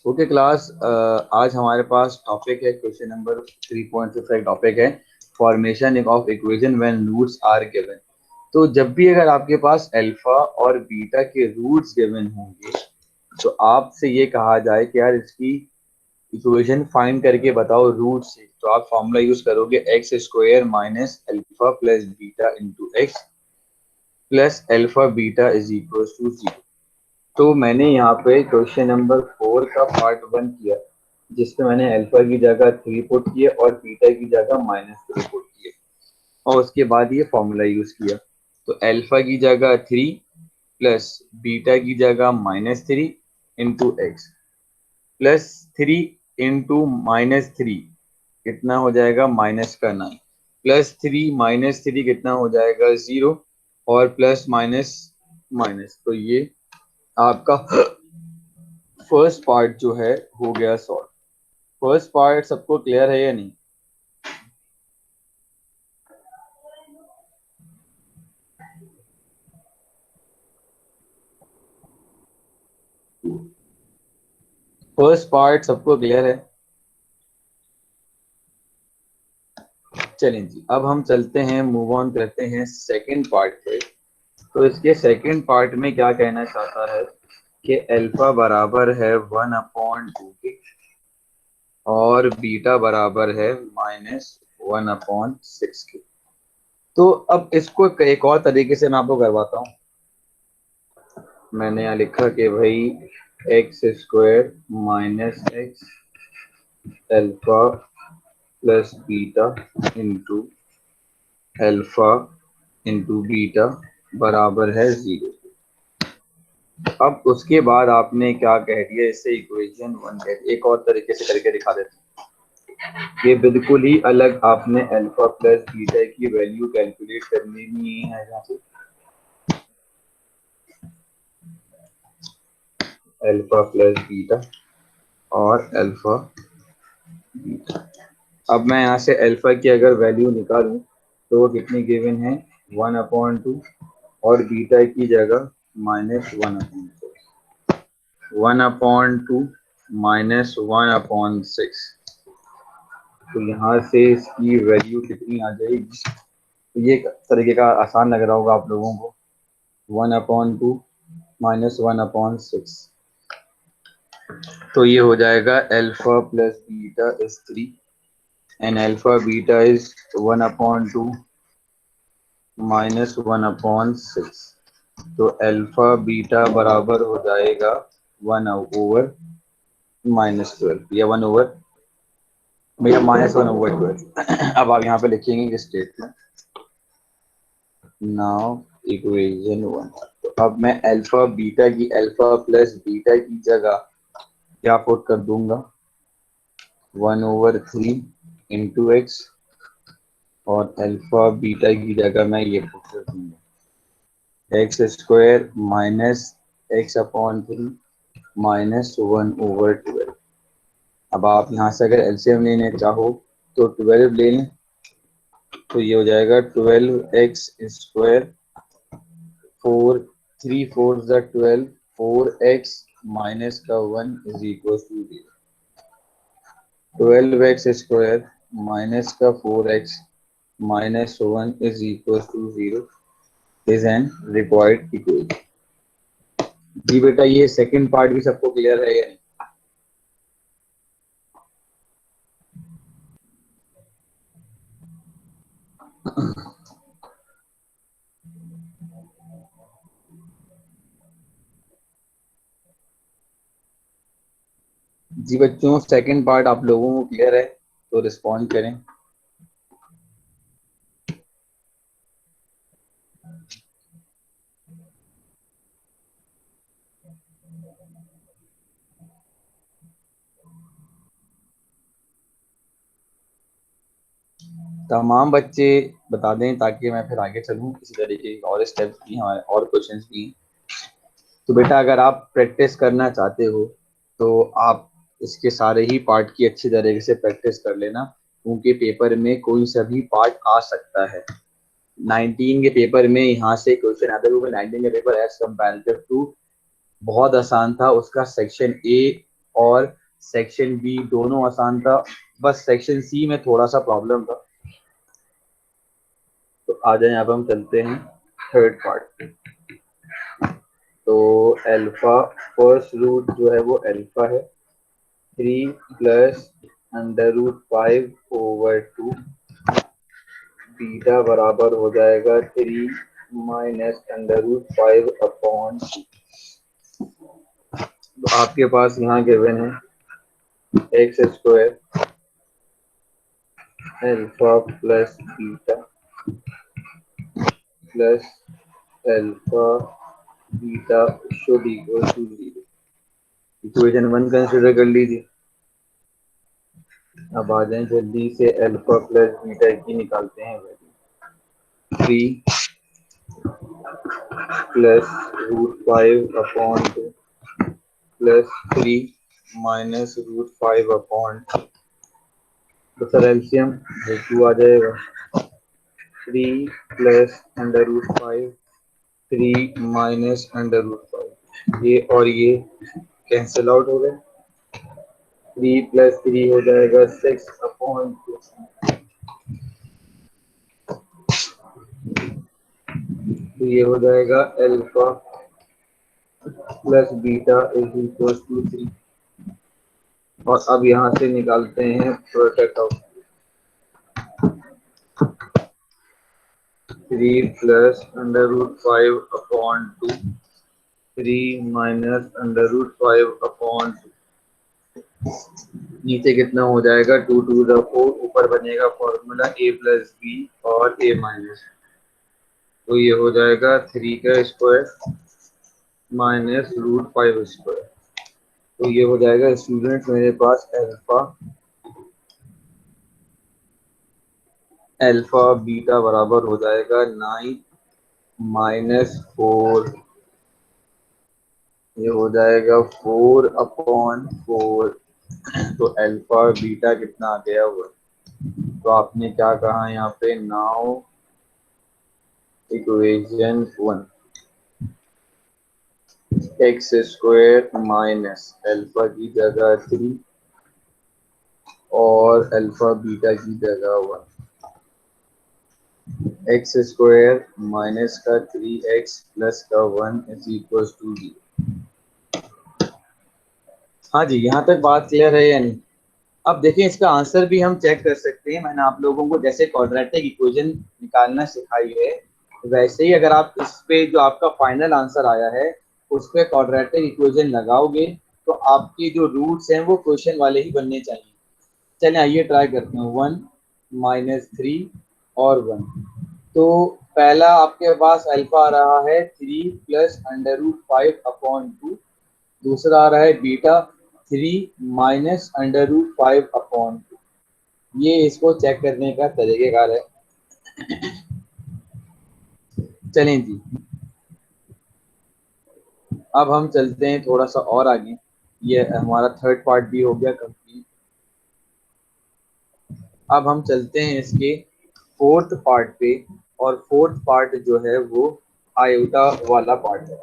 Okay class, आज हमारे पास टॉपिक है क्वेश्चन नंबर 3.5 टॉपिक है formation of equation when roots are given. तो जब भी अगर आपके पास अल्फा और बीटा के रूट्स गिवन होंगे तो आपसे ये कहा जाए कि यार इसकी इक्वेशन फाइंड करके बताओ रूट से, तो आप फॉर्मूला यूज करोगे X square minus alpha plus beta into X plus alpha beta is equal to 0। तो मैंने यहाँ पे क्वेश्चन नंबर 4 का पार्ट 1 किया जिसमें मैंने अल्फा की जगह 3 पुट किया और बीटा की जगह -3 पुट किए और उसके बाद ये फॉर्मूला यूज किया। तो अल्फा की जगह 3 प्लस बीटा की जगह -3 इंटू एक्स प्लस 3 इंटू -3 कितना हो जाएगा -9 प्लस 3 -3 कितना हो जाएगा 0 और प्लस माइनस माइनस। तो ये आपका फर्स्ट पार्ट जो है हो गया सॉल्व। फर्स्ट पार्ट सबको क्लियर है या नहीं? फर्स्ट पार्ट सबको क्लियर है? चलें जी, अब हम चलते हैं, मूव ऑन करते हैं सेकंड पार्ट पे। तो इसके सेकंड पार्ट में क्या कहना चाहता है कि अल्फा बराबर है 1/2 के और बीटा बराबर है -1/6 के। तो अब इसको एक और तरीके से मैं आपको करवाता हूँ। मैंने यहाँ लिखा कि भाई x square minus x alpha plus beta into alpha into beta बराबर है 0। अब उसके बाद आपने क्या कह दिया, इससे इक्वेशन 1 कह दिया। एक और तरीके से करके दिखा देते हैं। ये बिल्कुल ही अलग आपने अल्फा प्लस बीटा की वैल्यू कैलकुलेट करनी नहीं है यहाँ पे। अल्फा प्लस बीटा और अल्फा बीटा। अब मैं यहाँ से अल्फा की अगर वैल्यू निकालूं तो वो कितनी गिवन है 1/2 और बीटा की जगह -1/6 1/2 -1/6। तो यहाँ से इसकी वैल्यू कितनी आ जाएगी? तो ये तरीके का आसान लग रहा होगा आप लोगों को। 1/2 -1/6, तो ये हो जाएगा alpha plus beta is 3 and alpha beta is 1/2 -1/6। तो अल्फा बीटा बराबर हो जाएगा 1/12 या 1/, भैया -1/12। अब आप यहाँ पे लिखेंगे कि स्टेटमेंट नाउ इक्वेशन 1। तो अब मैं अल्फा बीटा की अल्फा प्लस बीटा की जगह क्या पुट कर दूंगा 1/3 इंटू एक्स और अल्फा बीटा की जगह मैं ये पुट कर दूंगा एक्स स्क्वायर माइनस x/3 -1/12। अब आप यहाँ से अगर एलसीएम लेने चाहो तो 12 ले लें, तो ये हो जाएगा 12x स्क्वायर 4 3 4 12 4x माइनस का 1 is equal to 0। 12x square minus का 4x minus 1 is equal to 0 is an required equation. जी बेटा, ये सेकंड पार्ट भी सबको क्लियर है या नहीं? जी बच्चों, सेकंड पार्ट आप लोगों को क्लियर है तो रिस्पॉन्ड करें। तमाम बच्चे बता दें ताकि मैं फिर आगे चलूं। इसी तरीके के और स्टेप्स भी हमारे और क्वेश्चंस भी। तो बेटा, अगर आप प्रैक्टिस करना चाहते हो तो आप इसके सारे ही पार्ट की अच्छी तरीके से प्रैक्टिस कर लेना, क्योंकि पेपर में कोई सा भी पार्ट आ सकता है। 19 के पेपर में यहाँ से क्वेश्चन आता है, क्योंकि 19 का पेपर एज कंपेरेटिव टू बहुत आसान था। उसका सेक्शन ए और सेक्शन बी दोनों आसान था, बस सेक्शन सी में थोड़ा सा प्रॉब्लम था। तो आ जाए यहाँ पर हम चलते हैं थर्ड पार्ट पे। तो अल्फा फर्स्ट रूट जो है वो अल्फा है 3 प्लस √5/2 बीटा बराबर हो जाएगा 3 माइनस √5/2। तो आपके पास यहाँ गिवन है x² alpha plus beta plus alpha beta should equal to 0। Equation 1 consider कर लीजिए। अब आ जाए जल्दी से अल्फा प्लस बीटा की निकालते हैं वैल्यू। 3 plus √5/2 plus 3 minus √5/2। तो सर एलसीएम 2 आ जाएगा। 3 प्लस √5 3 माइनस √5, ये और ये कैंसिल आउट हो गए। 3 प्लस 3 हो जाएगा 6/2। तो ये हो जाएगा alpha plus beta is equal to 3। और अब यहाँ से निकालते हैं प्रोडक्ट ऑफ 3 प्लस √5/2 3 माइनस √5/2। नीचे कितना हो जाएगा 2 2 4, ऊपर बनेगा फॉर्मूला a प्लस बी और a माइनस। तो ये हो जाएगा 3 का स्क्वायर माइनस √5²। तो ये हो जाएगा स्टूडेंट्स मेरे पास अल्फा बीटा बराबर हो जाएगा 9 माइनस 4। ये हो जाएगा 4/4। तो अल्फा बीटा कितना आ गया हुआ। तो आपने क्या कहा यहाँ पे, now equation 1 x² minus alpha की जगह 3 और अल्फा बीटा की जगह 1। x² माइनस का 3x प्लस का 1 इज इक्वल टू 0। हाँ जी, यहाँ तक बात क्लियर है या नहीं। अब देखिए इसका आंसर भी हम चेक कर सकते हैं। मैंने आप लोगों को जैसे क्वाड्रेटिक इक्वेशन निकालना सिखाई है, वैसे ही अगर आप इस पे जो आपका फाइनल आंसर आया है उस पे क्वाड्रेटिक इक्वेशन लगाओगे तो आपकी जो रूट्स हैं वो क्वेश्चन वाले ही बनने चाहिए। चलिए आइए ट्राई करते हैं। 1 माइनस 3 और 1। तो पहला आपके पास अल्फा आ रहा है 3 प्लस √5/2। दूसरा आ रहा है बीटा 3 माइनस √5/2। ये इसको चेक करने का तरीकेकार है। चलें जी, अब हम चलते हैं थोड़ा सा और आगे। ये हमारा थर्ड पार्ट भी हो गया कंप्लीट। अब हम चलते हैं इसके फोर्थ पार्ट पे, और फोर्थ पार्ट जो है वो आयोटा वाला पार्ट है।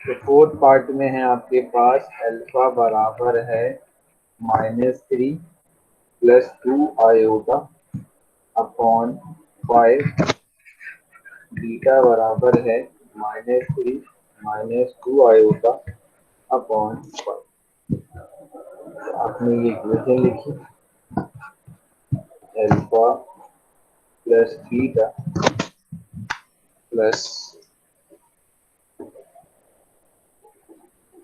तो फोर्थ पार्ट में है आपके पास अल्फा बराबर है -3 प्लस 2 आयोटा अपॉन 5, बीटा बराबर है -3 माइनस 2 आयोटा अपॉन 5। आपने ये इक्वेशन लिखी, alpha plus beta plus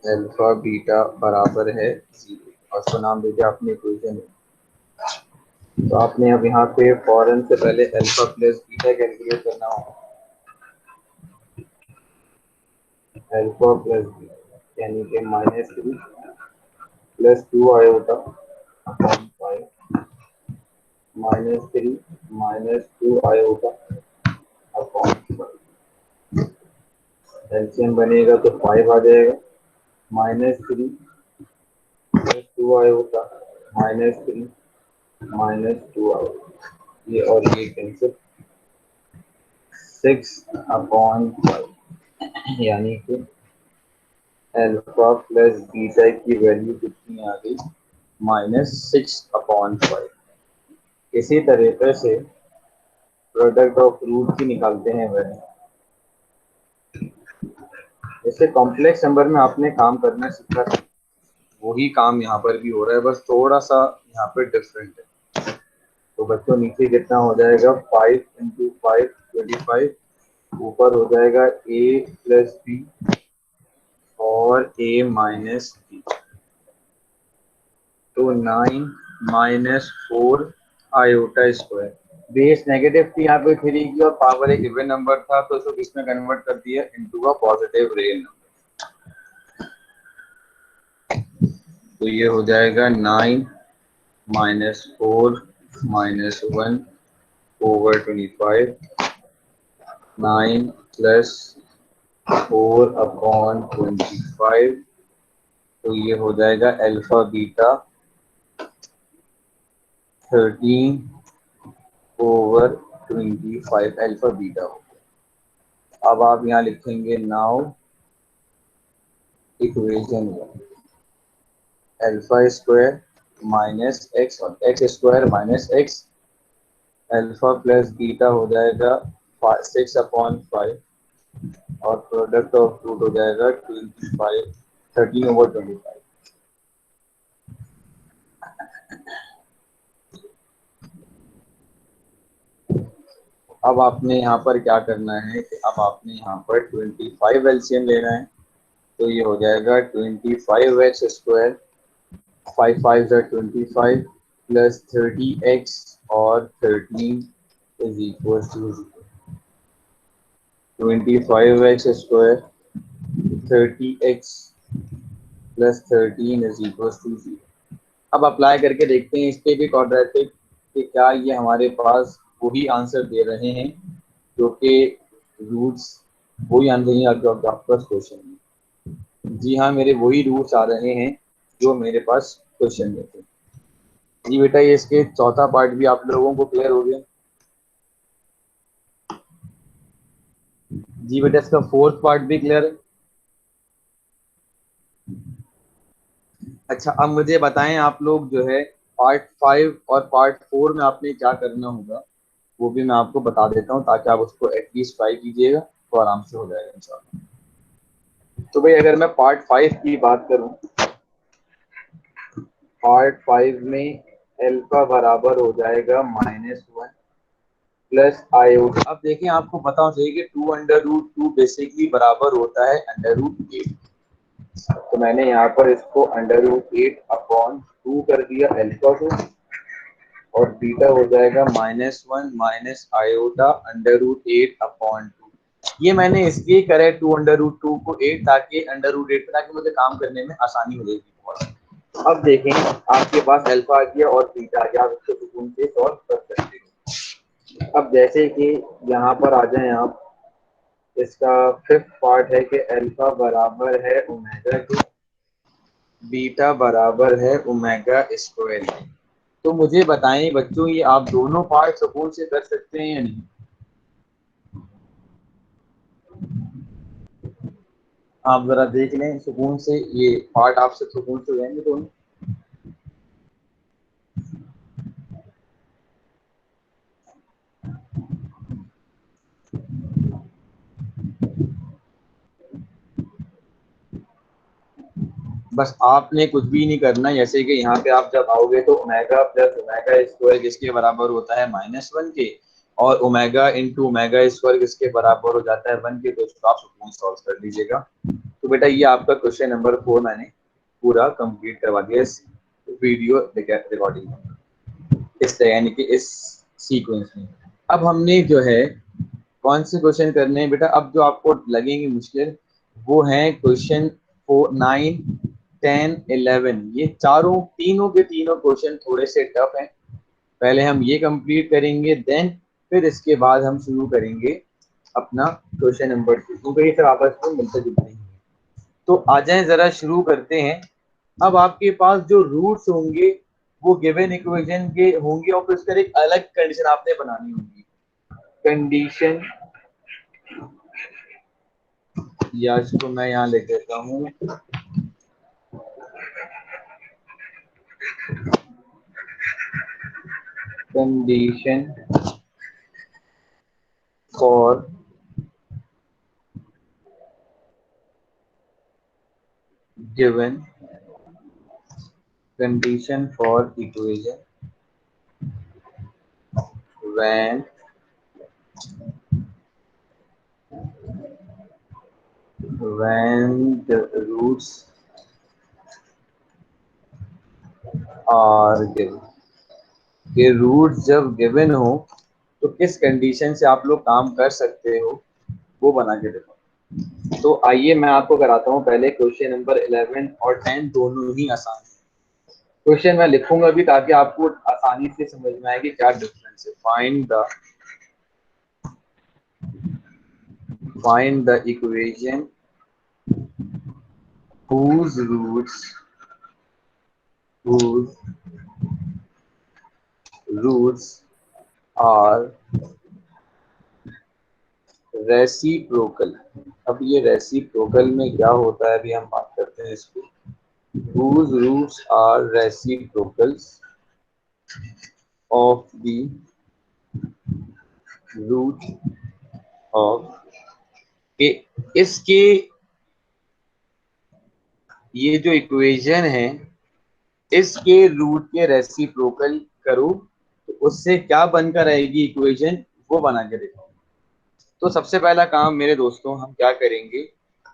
alpha beta बराबर है 0, और उसको नाम दीजिए आपने इक्वेशन। तो आपने अब यहाँ पे फॉरन से पहले अल्फा प्लस बीटा कैलकुलेट करना होगा। अल्फा प्लस बीटा यानी कि -3 plus 2 iota upon 5 -3 minus 2 iota upon 5। LCM बनेगा तो 5 आ जाएगा। -3 प्लस 2 आयोटा -3 माइनस 2 आयोटा, ये और ये कैंसिल। 6/5 यानी कि अल्फा प्लस बीटा की वैल्यू कितनी आ गई, -6/5। इसी तरीके से प्रोडक्ट ऑफ रूट की निकालते हैं वैल्यू। जैसे कॉम्प्लेक्स नंबर में आपने काम करना सीखा था, वही काम यहाँ पर भी हो रहा है, बस थोड़ा सा यहाँ पर डिफरेंट है। तो बच्चों नीचे कितना हो जाएगा, 5 × 5 25, ऊपर हो जाएगा a + b और a - b, तो 9 - 4 आयोटा स्क्वायर। बेस नेगेटिव थी यहाँ पे 3 की और पावर एक इवन नंबर था, तो इसको किसमें कन्वर्ट कर दिया, into a positive real number. तो ये हो जाएगा 9 - 4 - 1 ओवर 25, 9 + 4/25। तो ये हो जाएगा अल्फा बीटा 13/25 अल्फा बीटा हो गया। अब आप यहाँ लिखेंगे now equation 1, alpha square -x और x square -x, alpha plus beta हो जाएगा 6/5 और प्रोडक्ट ऑफ रूट हो जाएगा 13/25। अब आपने यहाँ पर क्या करना है कि अब आपने यहाँ पर 25 एलसीएम लेना है। तो ये हो जाएगा 25x स्क्वायर 5 5 25 प्लस 30x और 13 is equal to 25x square 30x plus 13 is equal to 0। अब अप्लाई करके देखते हैं इस पे भी क्वाड्रेटिक कि क्या ये हमारे पास वही आंसर दे रहे हैं जो कि रूट्स वही आंसर नहीं जो आपके पास क्वेश्चन में। जी हाँ, मेरे वही रूट्स आ रहे हैं जो मेरे पास क्वेश्चन में थे। जी बेटा, ये इसके चौथा पार्ट भी आप लोगों को क्लियर हो गया। जी बेटा, इसका फोर्थ पार्ट भी क्लियर है। अच्छा, अब मुझे बताएं आप लोग जो है पार्ट 5 और पार्ट 4 में आपने क्या करना होगा, वो भी मैं आपको बता देता हूँ ताकि आप उसको एटलीस्ट ट्राई कीजिएगा, तो आराम से हो जाएगा इंशाल्लाह। तो भाई अगर मैं पार्ट 5 की बात करूँ, पार्ट 5 में अल्फा बराबर हो जाएगा -1 प्लस आयोटा। अब देखिए, आपको पता होना चाहिए कि 2√2 बेसिकली बराबर होता है √8। तो मैंने यहाँ पर इसको √8/2 कर दिया अल्फा को, और बीटा हो जाएगा -1 माइनस आयोटा √8/2। ये मैंने इसलिए करा है 2√2 को 8 ताकि √8 ताकि मुझे काम करने में आसानी हो जाएगी बहुत। अब देखें, आपके पास अल्फा आ गया और बीटा आ गया, आप इसको सुकून से सॉल्व कर सकते हो। अब जैसे कि यहाँ पर आ जाएं आप, इसका फिफ्थ पार्ट है कि अल्फा बराबर है ओमेगा के, बीटा बराबर है ओमेगा स्क्वायर के। तो मुझे बताएं बच्चों, ये आप दोनों पार्ट सुकून से कर सकते हैं या नहीं? आप जरा देख लें सुकून से, ये पार्ट आपसे सुकून से हो जाएंगे दोनों। बस आपने कुछ भी नहीं करना, जैसे कि यहाँ पे आप जब आओगे तो ओमेगा प्लस ओमेगा स्क्वायर किसके बराबर होता है -1 के, और ओमेगा इंटू ओमेगा स्क्वायर किसके बराबर हो जाता है 1 के। तो इसको आप सुकून सॉल्व कर लीजिएगा। तो बेटा ये आपका क्वेश्चन नंबर 4 मैंने पूरा कंप्लीट करवा दिया इस वीडियो रिकॉर्डिंग में, इस यानी कि इस सीक्वेंस में। अब हमने जो है कौन से क्वेश्चन करने हैं बेटा, अब जो आपको लगेंगे मुश्किल वो है क्वेश्चन 4 9 10 11। ये तीनों के तीनों क्वेश्चन थोड़े से टफ हैं। पहले हम ये कंप्लीट करेंगे, देन फिर इसके बाद हम शुरू करेंगे अपना क्वेश्चन नंबर 2, क्योंकि ये सब आपस में मिलते जुलते हैं। तो आ जाएं जरा शुरू करते हैं। अब आपके पास जो रूट्स होंगे वो गिवन इक्वेशन के होंगे और फिर उसका एक अलग कंडीशन आपने बनानी होगी। कंडीशन या इसको मैं यहाँ लिख देता हूँ condition for given condition for equation when the roots are given। ये रूट्स जब गिवन हो तो किस कंडीशन से आप लोग काम कर सकते हो वो बना के देखो। तो आइए मैं आपको कराता हूँ पहले क्वेश्चन नंबर 11 और 10 दोनों ही आसान है। क्वेश्चन मैं लिखूंगा भी ताकि आपको आसानी से समझ में आए कि क्या डिफरेंस है। Find the equation whose roots are reciprocal. अब ये रेसिप्रोकल में क्या होता है अभी हम बात करते हैं इसको। whose roots are reciprocals of the root of के। इसके ये जो इक्वेशन है इसके रूट के रेसिप्रोकल करो तो उससे क्या बनकर आएगी इक्वेशन वो बना के दिखाओ। तो सबसे पहला काम मेरे दोस्तों हम क्या करेंगे,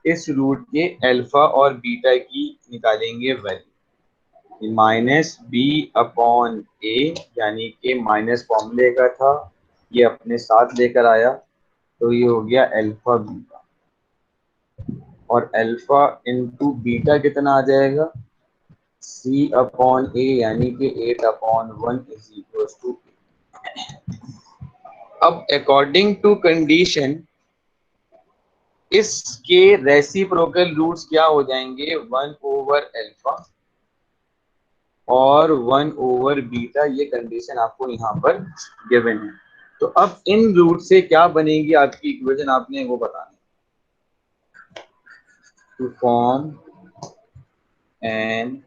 इस रूट के अल्फा और बीटा की निकालेंगे वैल्यू। माइनस बी अपॉन ए यानी कि माइनस फॉर्मूले का था, ये अपने साथ लेकर आया तो ये हो गया अल्फा बीटा। और अल्फा इंटू बीटा कितना आ जाएगा, सी अपॉन ए यानी कि 8/1 इज इक्वल टू। अब अकॉर्डिंग टू कंडीशन इसके रेसिप्रोकल रूट्स क्या हो जाएंगे, 1/अल्फा और 1/बीटा। ये कंडीशन आपको यहाँ पर गिवन है। तो अब इन रूट से क्या बनेगी आपकी इक्वेशन, आपने वो बताना। To form an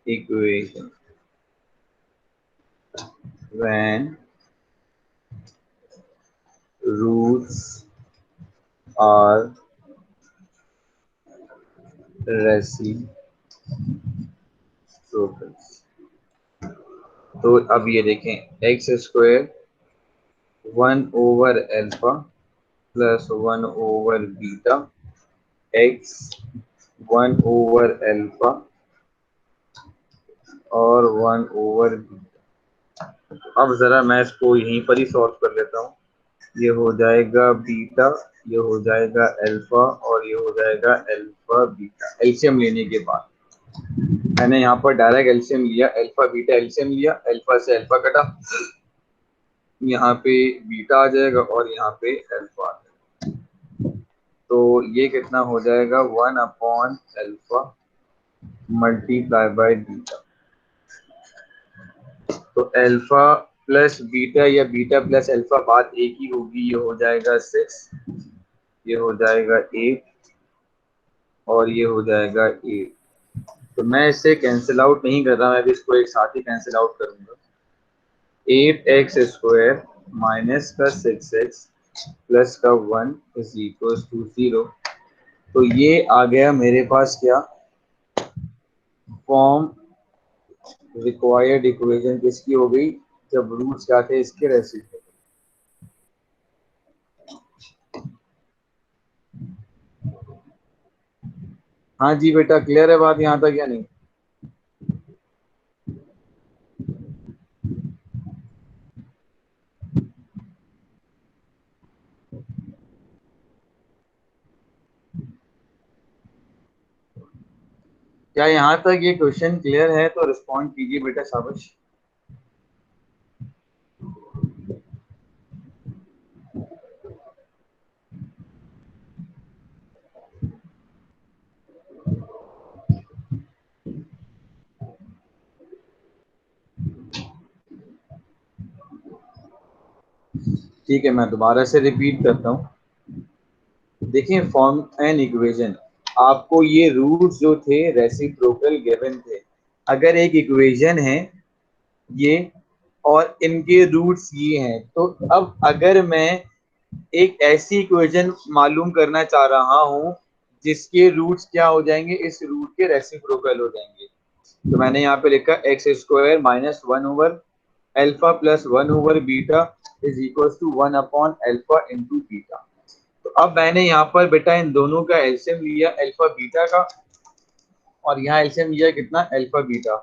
equation when roots are reciprocals. तो अब ये देखें, एक्स स्क्वायर 1/अल्फा प्लस 1/बीटा, एक्स 1/अल्फा और 1/बीटा। अब जरा मैं इसको यहीं पर ही सॉल्व कर लेता हूँ। ये हो जाएगा बीटा, ये हो जाएगा अल्फा और ये हो जाएगा अल्फा बीटा। एलसीएम लेने के बाद मैंने यहाँ पर डायरेक्ट एलसीएम लिया, अल्फा बीटा एलसीएम लिया, अल्फा से अल्फा कटा, यहाँ पे बीटा आ जाएगा और यहाँ पे अल्फा आ जाएगा। तो ये कितना हो जाएगा, 1/अल्फा मल्टीप्लाई बाय बीटा। तो अल्फा प्लस बीटा या बीटा प्लस अल्फा बात एक ही होगी। ये हो जाएगा 6, ये हो जाएगा 8 और ये हो जाएगा 8। तो मैं इसे कैंसिल आउट नहीं कर रहा, मैं भी इसको एक साथ ही कैंसिल आउट करूंगा। 8x² माइनस का 6x प्लस का 1 इज इक्वल टू 0। तो ये आ गया मेरे पास क्या, फॉर्म रिक्वायर्ड इक्वेशन किसकी हो गई, जब रूट्स क्या थे इसके रेसिप्रोकल। हाँ जी बेटा, क्लियर है बात यहाँ तक या नहीं? क्या यहाँ तक ये क्वेश्चन क्लियर है? तो रिस्पॉन्ड कीजिए बेटा, शाबाश। ठीक है, मैं दोबारा से रिपीट करता हूँ। देखिए फॉर्म एन इक्वेशन, आपको ये रूट्स जो थे रेसिप्रोकल गिवन थे। अगर एक इक्वेशन है ये और इनके रूट्स ये हैं, तो अब अगर मैं एक ऐसी इक्वेशन मालूम करना चाह रहा हूं जिसके रूट्स क्या हो जाएंगे, इस रूट के रेसिप्रोकल हो जाएंगे, तो मैंने यहाँ पे लिखा X square minus one over alpha plus one over beta is equal to one upon alpha into beta. तो अब मैंने यहाँ पर बेटा इन दोनों का एलसीएम लिया अल्फा बीटा का, और यहाँ एलसीएम लिया कितना, अल्फा बीटा।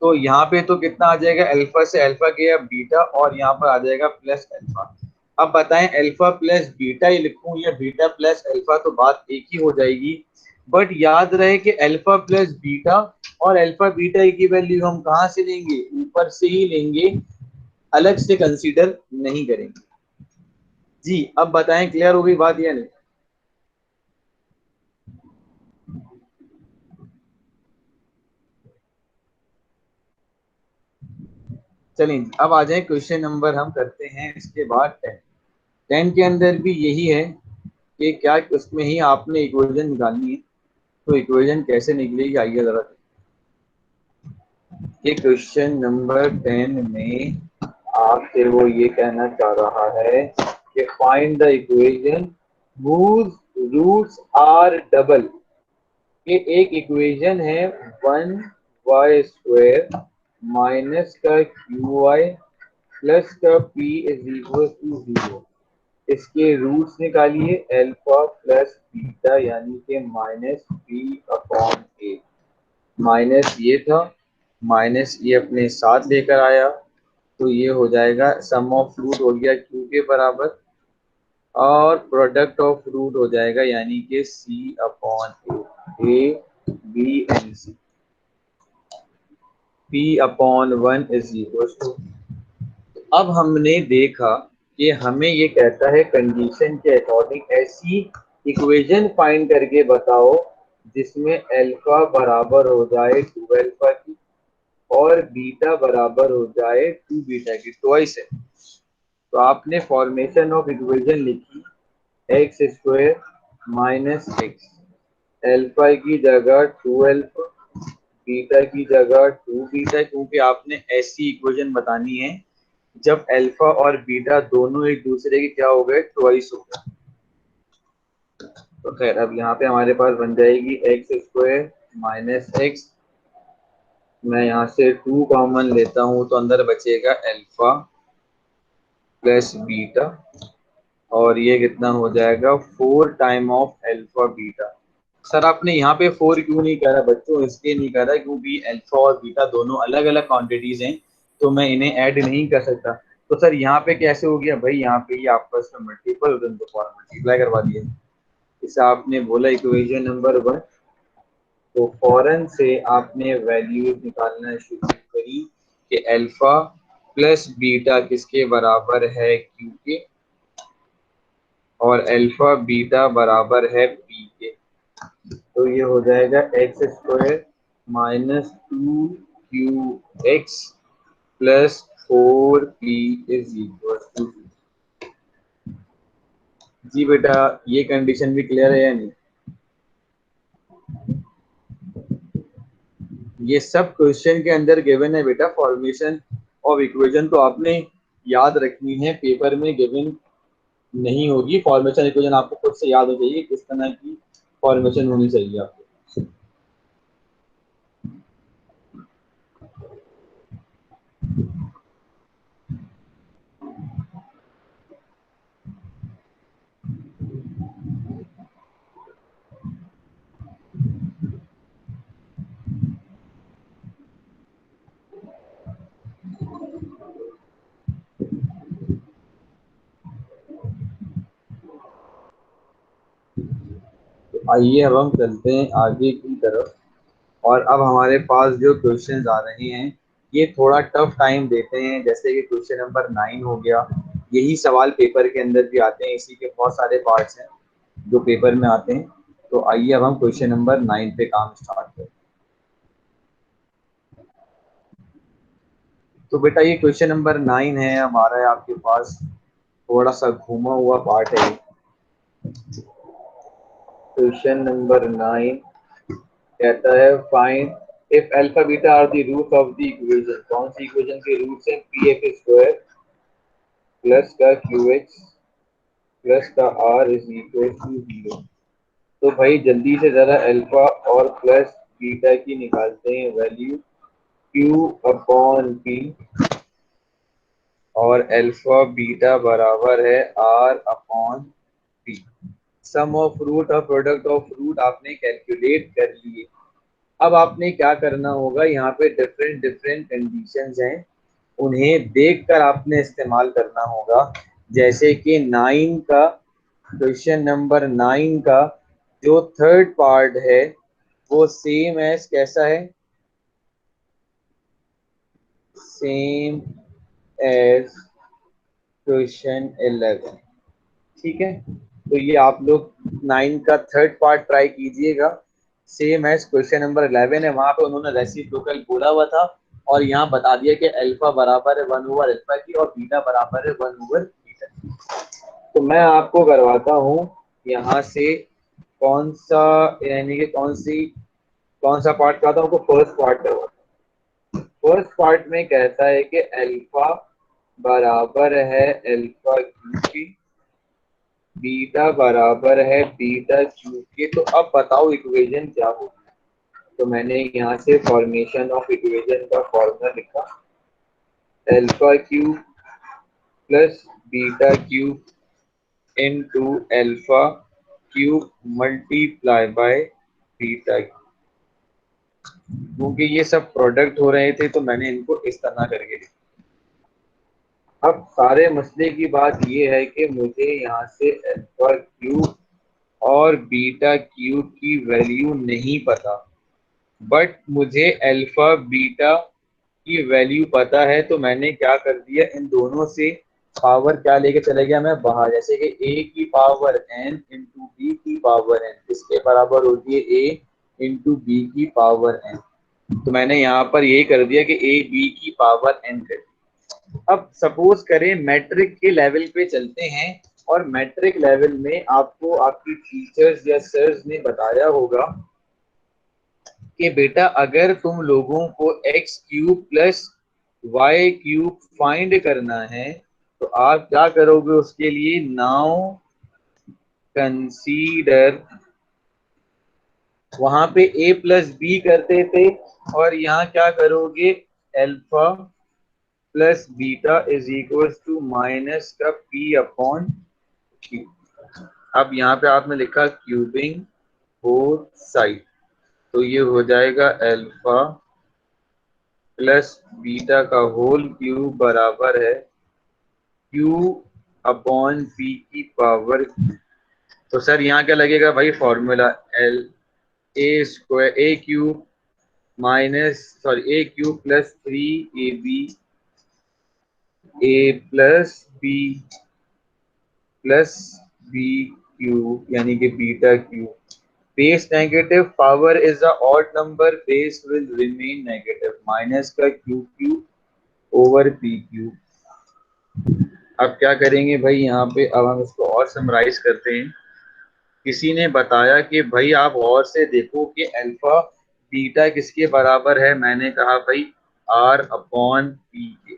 तो यहाँ पे तो कितना आ जाएगा, अल्फा से अल्फा गया बीटा, और यहाँ पर आ जाएगा प्लस अल्फा। अब बताएं अल्फा प्लस बीटा ही लिखूं या बीटा प्लस अल्फा, तो बात एक ही हो जाएगी। बट याद रहे कि अल्फा प्लस बीटा और अल्फा बीटा की वैल्यू हम कहाँ से लेंगे, ऊपर से ही लेंगे, अलग से कंसीडर नहीं करेंगे। जी अब बताएं क्लियर हो गई बात या नहीं। चलिए अब आ जाए क्वेश्चन नंबर, हम करते हैं इसके बाद 10। 10 के अंदर भी यही है कि क्या उसमें ही आपने इक्वेशन निकालनी है। तो इक्वेशन कैसे निकलेगी आइए जरा। ये क्वेश्चन नंबर 10 में आपसे वो ये कहना चाह रहा है कि find the equation whose roots are double. ये एक इक्वेशन है 1y² माइनस का qy प्लस का p इज इक्वल टू 0। इसके रूट्स निकालिए अल्फा प्लस बीटा यानी कि minus B upon A. Minus ये था, माइनस ये अपने साथ लेकर आया, तो ये हो जाएगा सम ऑफ रूट हो गया क्यू के बराबर, और प्रोडक्ट ऑफ रूट हो जाएगा यानी कि c upon a b and c. P upon one is equal to, अब हमने देखा कि हमें ये कहता है कंडीशन के अकॉर्डिंग ऐसी इक्वेशन फाइंड करके बताओ जिसमें अल्फा बराबर हो जाए टू अल्फा की और बीटा बराबर हो जाए टू बीटा की, ट्वाइस है। तो आपने फॉर्मेशन ऑफ इक्वेशन लिखी x square minus x, alpha की जगह टू अल्फा, बीटा की जगह टू बीटा, क्योंकि आपने ऐसी इक्वेशन बतानी है जब अल्फा और बीटा दोनों एक दूसरे के क्या हो गए, ट्वाइस हो गए। तो खैर अब यहाँ पे हमारे पास बन जाएगी एक्स स्क्वायर माइनस एक्स, मैं यहाँ से टू कॉमन लेता हूँ तो अंदर बचेगा अल्फा प्लस बीटा, और ये कितना हो जाएगा, four time of alpha beta. Sir आपने यहाँ पे फोर क्यों नहीं करा बच्चों, इसलिए नहीं करा क्योंकि अल्फा और बीटा दोनों अलग अलग क्वांटिटीज हैं, तो मैं इन्हें ऐड नहीं कर सकता। तो सर यहाँ पे कैसे हो गया भाई, यहाँ पे ये आपस में मल्टीपल मल्टीप्लाई करवा दिए। इसे आपने बोला इक्वेशन नंबर वन, तो फौरन से आपने वैल्यूज निकालना शुरू करी कि अल्फा प्लस बीटा किसके बराबर है, क्यू के, और अल्फा बीटा बराबर है पी के। तो ये हो जाएगा x square minus two q x plus four p is equal to. जी बेटा ये कंडीशन भी क्लियर है या नहीं। ये सब क्वेश्चन के अंदर गिवन है बेटा, फॉर्मेशन ऑफ इक्वेशन तो आपने याद रखनी है, पेपर में गिवन नहीं होगी। फॉर्मेशन इक्वेशन आपको खुद से याद हो जाएगी किस तरह की फॉर्मेशन होनी चाहिए आपको। तो आइए अब हम चलते हैं आगे की तरफ, और अब हमारे पास जो क्वेश्चंस आ रहे हैं ये थोड़ा टफ टाइम देते हैं, जैसे कि क्वेश्चन नंबर 9 हो गया। यही सवाल पेपर के अंदर भी आते हैं, इसी के बहुत सारे पार्ट्स हैं जो पेपर में आते हैं। तो आइए अब हम क्वेश्चन नंबर 9 पे काम स्टार्ट करें। तो बेटा ये क्वेश्चन नंबर 9 है हमारा, है आपके पास, थोड़ा सा घूमा हुआ पार्ट है। क्वेश्चन नंबर 9 कहता है find if alpha beta are the root of the equation. कौन सी इक्वेशन के रूट्स हैं? पी एक्स स्क्वायर प्लस का क्यू एक्स प्लस का आर इज इक्वल टू 0। तो भाई जल्दी से जरा अल्फा और प्लस बीटा की निकालते हैं वैल्यू। क्यू अपॉन पी और अल्फा बीटा बराबर है R upon P. Sum of root और प्रोडक्ट ऑफ रूट आपने कैलकुलेट कर लिए। अब आपने क्या करना होगा, यहाँ पे डिफरेंट डिफरेंट कंडीशंस हैं, उन्हें देखकर आपने इस्तेमाल करना होगा। जैसे कि 9 का, क्वेश्चन नंबर 9 का जो थर्ड पार्ट है वो सेम एज कैसा है? Same as question 11। ठीक है, तो ये आप लोग 9 का थर्ड पार्ट ट्राई कीजिएगा। सेम एज क्वेश्चन नंबर 11 है, वहां पे उन्होंने रेसिप्रोकल बोला हुआ था और यहाँ बता दिया कि अल्फा बराबर है 1 ओवर अल्फा की और बीटा बराबर है 1 ओवर बीटा की। तो मैं आपको करवाता हूँ यहाँ से कौन सा, यानी कि कौन सा पार्ट कराता हूँ, फर्स्ट पार्ट करवाता हूँ। फर्स्ट पार्ट में कहता है कि अल्फा बराबर है अल्फा क्यू की, बीटा बराबर है बीटा क्यूब के। तो अब बताओ इक्वेशन क्या होगी? तो मैंने यहाँ से फॉर्मेशन ऑफ इक्वेशन का फॉर्मूला लिखा, alpha cube plus beta cube into alpha cube multiply by beta cube. क्योंकि ये सब प्रोडक्ट हो रहे थे तो मैंने इनको इस तरह करके लिखा। अब सारे मसले की बात ये है कि मुझे यहाँ से अल्फा क्यूब और बीटा क्यूब की वैल्यू नहीं पता, बट मुझे अल्फा बीटा की वैल्यू पता है। तो मैंने क्या कर दिया, इन दोनों से पावर क्या लेके चले गया मैं बाहर। जैसे कि a की पावर n इंटू बी की पावर n इसके बराबर होती है a इंटू बी की पावर n। तो मैंने यहाँ पर यही कर दिया कि a b की पावर n कर दी। अब सपोज करें मैट्रिक के लेवल पे चलते हैं, और मैट्रिक लेवल में आपको आपकी टीचर्स या सर्स ने बताया होगा कि बेटा अगर तुम लोगों को X cube plus Y cube find करना है तो आप क्या करोगे उसके लिए? नाउ कंसीडर, वहां पे a प्लस बी करते थे और यहाँ क्या करोगे? Alpha plus beta is equal to minus का p अपॉन q। अब यहाँ पे आपने लिखा क्यूबिंग बोथ साइड, तो ये हो जाएगा अल्फा प्लस बीटा का होल क्यूब बराबर है क्यू अपॉन पी की पावर। तो सर यहाँ क्या लगेगा भाई? Formula l a square a cube minus sorry a cube plus 3ab a plus b plus b cube यानी कि beta cube. Base negative, power is a odd number, base will remain negative, minus का Q cube over P cube. अब क्या करेंगे भाई यहाँ पे? अब हम इसको और समराइज करते हैं। किसी ने बताया कि भाई आप और से देखो कि अल्फा बीटा किसके बराबर है। मैंने कहा भाई आर अपॉन पी के।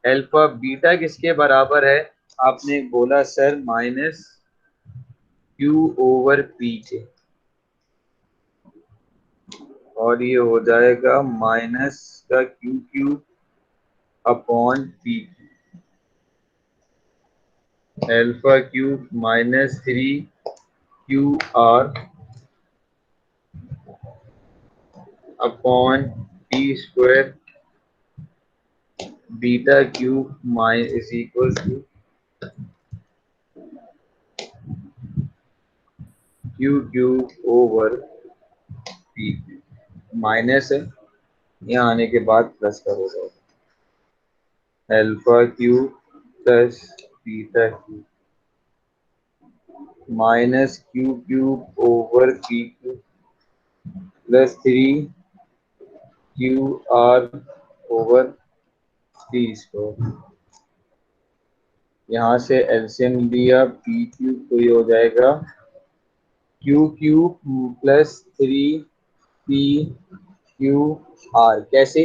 अल्फा बीटा किसके बराबर है? आपने बोला sir minus Q over P के, और ये हो जाएगा माइनस का Q cube upon P. Alpha cube minus 3 QR upon T square beta cube minus is equal to Q cube over P. Minus है, यहाँ आने के बाद प्लस का हो जाएगा alpha cube plus beta cube minus Q cube over P cube plus 3 QR over T square. यहाँ से एलसीएम लिया पी क्यूब, तो ये हो जाएगा क्यू क्यू प्लस 3 PQR। कैसे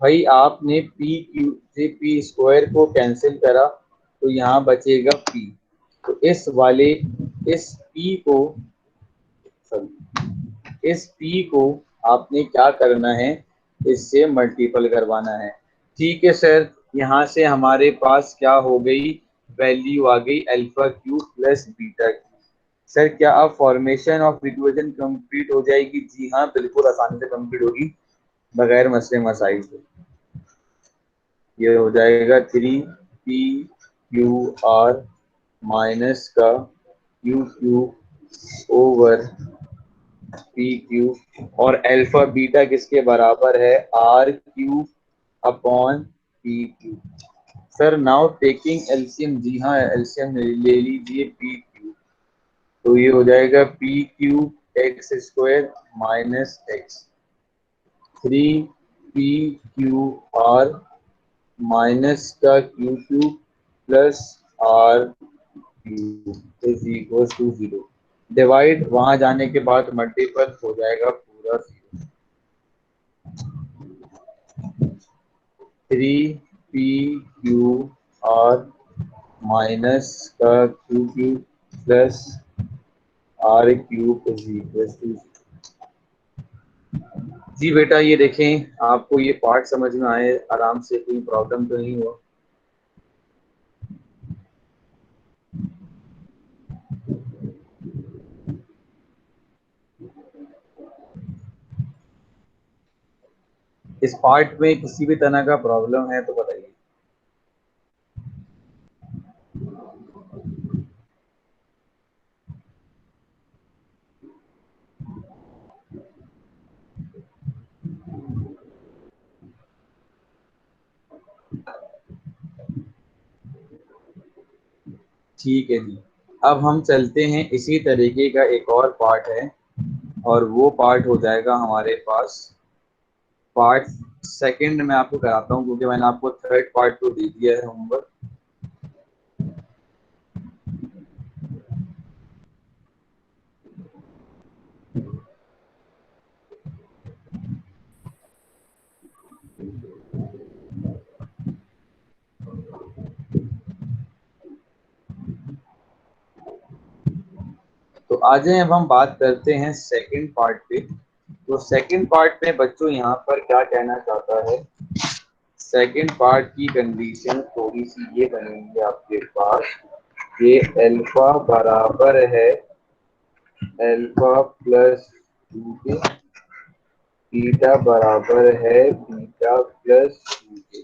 भाई, आपने पी क्यू से पी स्क्वायर को कैंसिल करा तो यहाँ बचेगा पी। तो इस पी को इस पी को आपने क्या करना है, इससे मल्टीपल करवाना है। ठीक है सर, यहाँ से हमारे पास क्या हो गई, वैल्यू आ गई alpha Q plus beta Q. Sir क्या अब फॉर्मेशन ऑफ इक्वेशन कंप्लीट हो जाएगी? जी हाँ, बिल्कुल आसानी से कंप्लीट होगी, बगैर मसले मसाइल के। ये हो जाएगा 3PQR माइनस का QQ ओवर PQ, और अल्फा बीटा किसके बराबर है, RQ upon PQ। Sir now taking LCM, जी हाँ एलसीएम ले लीजिए PQ। तो ये हो जाएगा PQ X square minus X, 3PQR minus का QQ plus RQ is equal to 0। Divide वहां जाने के बाद मल्टीपल हो जाएगा पूरा 3PQR माइनस का QQ plus RQ is equal to. जी बेटा, ये देखें आपको ये पार्ट समझ में आए आराम से, कोई प्रॉब्लम तो नहीं हुआ? इस पार्ट में किसी भी तरह का प्रॉब्लम है तो बताइए। ठीक है जी, अब हम चलते हैं, इसी तरीके का एक और पार्ट है, और वो पार्ट हो जाएगा हमारे पास पार्ट सेकंड में आपको कराता हूँ, क्योंकि मैंने आपको थर्ड पार्ट तो दे दिया है होमवर्क। तो आज अब हम बात करते हैं सेकंड पार्ट पे। तो सेकंड पार्ट में बच्चों यहाँ पर क्या कहना चाहता है, सेकंड पार्ट की कंडीशन थोड़ी सी ये बनेगी आपके पास, ये अल्फा बराबर है अल्फा प्लस 2 के, बीटा बराबर है बीटा प्लस 2 के।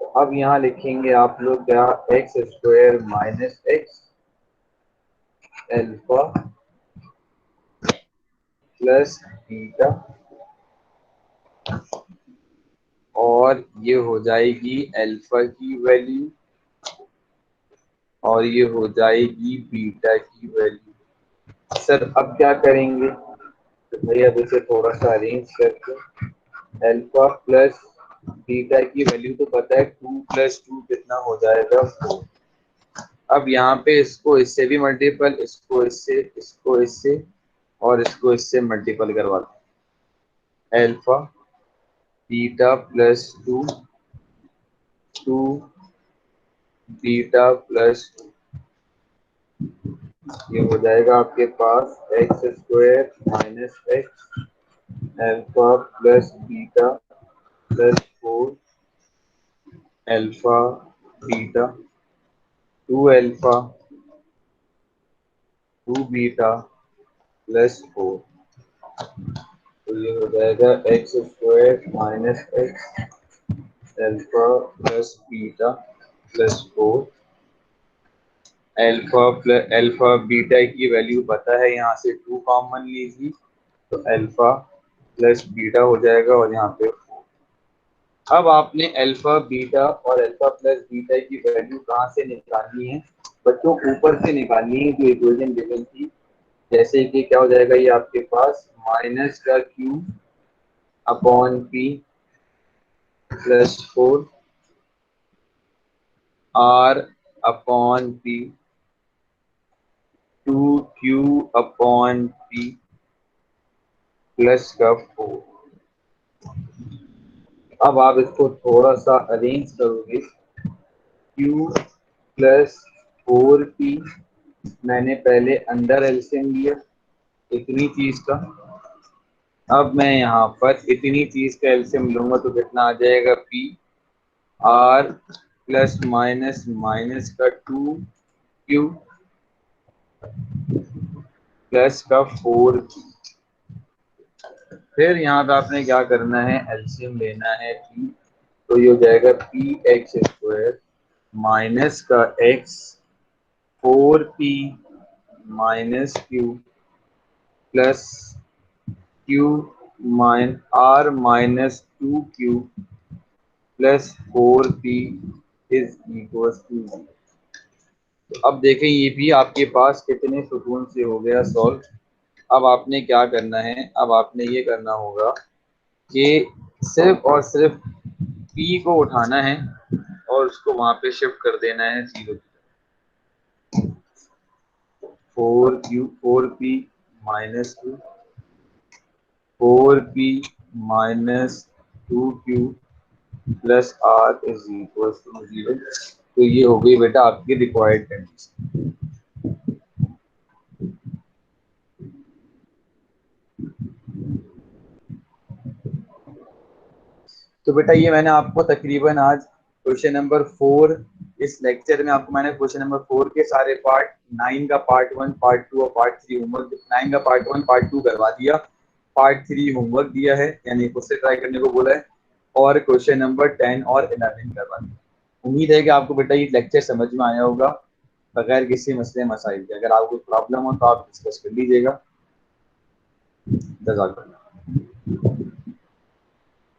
तो अब यहाँ लिखेंगे आप लोग क्या, x square minus x alpha plus beta, और ये हो जाएगी अल्फा की वैल्यू, और ये हो जाएगी बीटा की वैल्यू। सर अब क्या करेंगे, तो भैया अब इसे थोड़ा सा अरेंज करके, अल्फा प्लस बीटा की वैल्यू तो पता है, 2 प्लस 2 कितना हो जाएगा 4। अब यहाँ पे इसको इससे भी मल्टीपल, इसको इससे और इसको इससे मल्टीपल करवाते हैं। Alpha beta plus 2, 2 beta plus 2, ये हो जाएगा आपके पास x square minus x alpha plus beta plus 4 alpha beta 2 alpha 2 beta plus 4। तो ये हो जाएगा x square minus x alpha plus beta plus 4। Alpha beta की वैल्यू पता है, यहाँ से 2 कॉमन लीजिए तो अल्फा प्लस बीटा हो जाएगा, और यहाँ पे 4। अब आपने अल्फा बीटा और अल्फा प्लस बीटा की वैल्यू कहाँ से निकालनी है बच्चों, ऊपर से निकालनी है जो इक्वेशन गिवन थी। जैसे कि क्या हो जाएगा, ये आपके पास माइनस का Q upon P plus 4 R upon P 2q upon p plus का 4। अब आप इसको थोड़ा सा अरेंज करोगे, q प्लस 4p, मैंने पहले अंडर एलसीएम लिया इतनी चीज का, अब मैं यहाँ पर इतनी चीज का एलसीएम लूंगा तो कितना आ जाएगा, p r plus minus minus का 2q प्लस का 4p। फिर यहाँ पे आपने क्या करना है, एलसीएम लेना है p, तो ये हो जाएगा पी एक्स स्क्वायर माइनस का x 4p minus q plus q r minus 2q plus 4p is equal to. अब देखें ये भी आपके पास कितने सुकून से हो गया सॉल्व। अब आपने क्या करना है, अब आपने ये करना होगा कि सिर्फ और सिर्फ p को उठाना है और उसको वहां पे शिफ्ट कर देना है 0 की तरफ। 4p minus 2, 4p minus 2q plus r is equal to 0। तो ये हो गई बेटा आपकी रिक्वायर्ड कंडीशन। तो बेटा ये मैंने आपको तकरीबन आज क्वेश्चन नंबर 4, इस लेक्चर में आपको मैंने क्वेश्चन नंबर 4 के सारे पार्ट, 9 का पार्ट 1, पार्ट 2 और पार्ट 3 होमवर्क, 9 का पार्ट 1 पार्ट 2 करवा दिया, पार्ट 3 होमवर्क दिया है यानी खुद से ट्राई करने को बोला है, और क्वेश्चन नंबर 10 और 11 करवा दिया। उम्मीद है कि आपको बेटा ये लेक्चर समझ में आया होगा बगैर किसी मसले मसाइल के। अगर आपको प्रॉब्लम हो तो आप डिस्कस कर लीजिएगा। जज़ाकल्लाह।